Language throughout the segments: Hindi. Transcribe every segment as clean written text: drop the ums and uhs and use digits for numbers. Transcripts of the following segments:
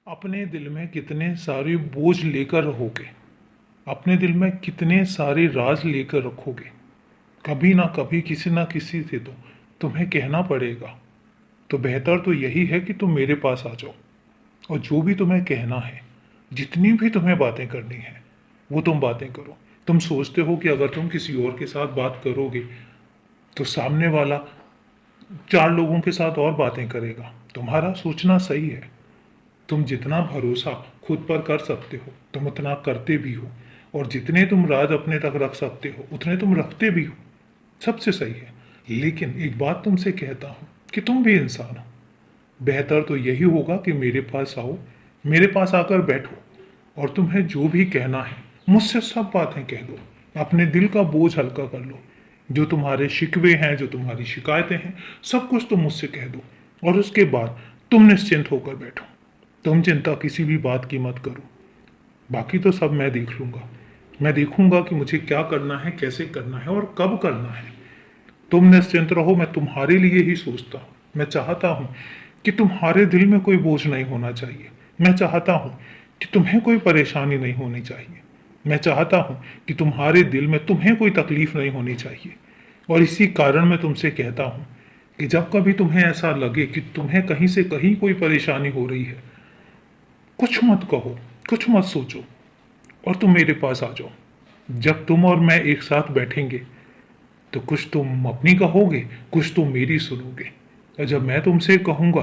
अपने दिल में कितने सारे बोझ लेकर रहोगे। अपने दिल में कितने सारे राज लेकर रखोगे। कभी ना कभी किसी ना किसी से तो तुम्हें कहना पड़ेगा। तो बेहतर तो यही है कि तुम मेरे पास आ जाओ और जो भी तुम्हें कहना है, जितनी भी तुम्हें बातें करनी है, वो तुम बातें करो। तुम सोचते हो कि अगर तुम किसी और के साथ बात करोगे तो सामने वाला 4 लोगों के साथ और बातें करेगा। तुम्हारा सोचना सही है। तुम जितना भरोसा खुद पर कर सकते हो तुम उतना करते भी हो, और जितने तुम राज अपने तक रख सकते हो उतने तुम रखते भी हो। सबसे सही है। लेकिन एक बात तुमसे कहता हूं कि तुम भी इंसान हो। बेहतर तो यही होगा कि मेरे पास आओ, मेरे पास आकर बैठो और तुम्हें जो भी कहना है मुझसे सब बातें कह दो। अपने दिल का बोझ हल्का कर लो। जो तुम्हारे शिकवे हैं, जो तुम्हारी शिकायतें हैं, सब कुछ तुम मुझसे कह दो और उसके बाद तुम निश्चिंत होकर बैठो। तुम चिंता किसी भी बात की मत करो। बाकी तो सब मैं देख लूंगा। मैं देखूंगा कि मुझे क्या करना है, कैसे करना है और कब करना है। तुम निश्चिंत रहो, मैं तुम्हारे लिए ही सोचता हूँ। मैं चाहता हूँ कि तुम्हारे दिल में कोई बोझ नहीं होना चाहिए। मैं चाहता हूँ कि तुम्हें कोई परेशानी नहीं होनी चाहिए। मैं चाहता हूँ कि तुम्हारे दिल में तुम्हें कोई तकलीफ नहीं होनी चाहिए। और इसी कारण मैं तुमसे कहता हूँ कि जब कभी तुम्हें ऐसा लगे कि तुम्हें कहीं से कहीं कोई परेशानी हो रही है, कुछ मत कहो, कुछ मत सोचो और तुम मेरे पास आ जाओ। जब तुम और मैं एक साथ बैठेंगे तो कुछ तुम अपनी कहोगे, कुछ तुम मेरी सुनोगे। और जब मैं तुमसे कहूंगा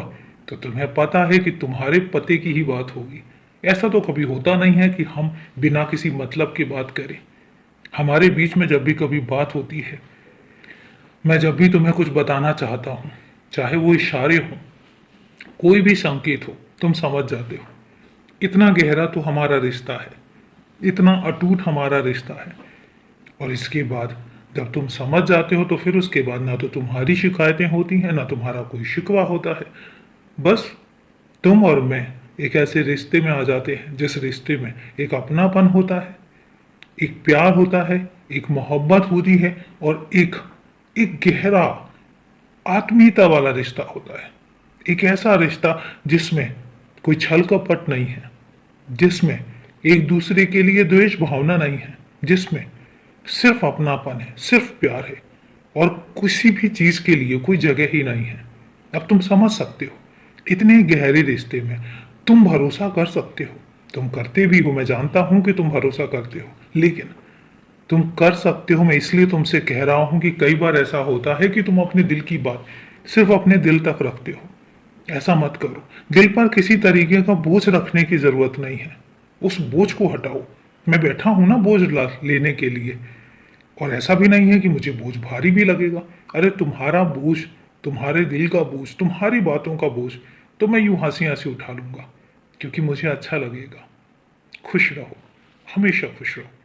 तो तुम्हें पता है कि तुम्हारे पते की ही बात होगी। ऐसा तो कभी होता नहीं है कि हम बिना किसी मतलब की बात करें। हमारे बीच में जब भी कभी बात होती है, मैं जब भी तुम्हें कुछ बताना चाहता हूँ, चाहे वो इशारे हों, कोई भी संकेत हो, तुम समझ जाते हो। इतना गहरा तो हमारा रिश्ता है, इतना अटूट हमारा रिश्ता है। और इसके बाद जब तुम समझ जाते हो तो फिर उसके बाद ना तो तुम्हारी शिकायतें होती हैं, ना तुम्हारा कोई शिकवा होता है। बस तुम और मैं एक ऐसे रिश्ते में आ जाते हैं जिस रिश्ते में एक अपनापन होता है, एक प्यार होता है, एक मोहब्बत होती है और एक एक गहरा आत्मीयता वाला रिश्ता होता है। एक ऐसा रिश्ता जिसमें कोई छल कपट नहीं है, जिसमें एक दूसरे के लिए द्वेष भावना नहीं है, जिसमें सिर्फ अपनापन है, सिर्फ प्यार है और किसी भी चीज के लिए कोई जगह ही नहीं है। अब तुम समझ सकते हो, इतने गहरे रिश्ते में तुम भरोसा कर सकते हो। तुम करते भी हो, मैं जानता हूं कि तुम भरोसा करते हो, लेकिन तुम कर सकते हो। मैं इसलिए तुमसे कह रहा हूं कि कई बार ऐसा होता है कि तुम अपने दिल की बात सिर्फ अपने दिल तक रखते हो। ऐसा मत करो। दिल पर किसी तरीके का बोझ रखने की जरूरत नहीं है। उस बोझ को हटाओ। मैं बैठा हूं ना बोझ लेने के लिए। और ऐसा भी नहीं है कि मुझे बोझ भारी भी लगेगा। अरे तुम्हारा बोझ, तुम्हारे दिल का बोझ, तुम्हारी बातों का बोझ तो मैं यूं हंसी हंसी उठा लूंगा, क्योंकि मुझे अच्छा लगेगा। खुश रहो, हमेशा खुश रहो।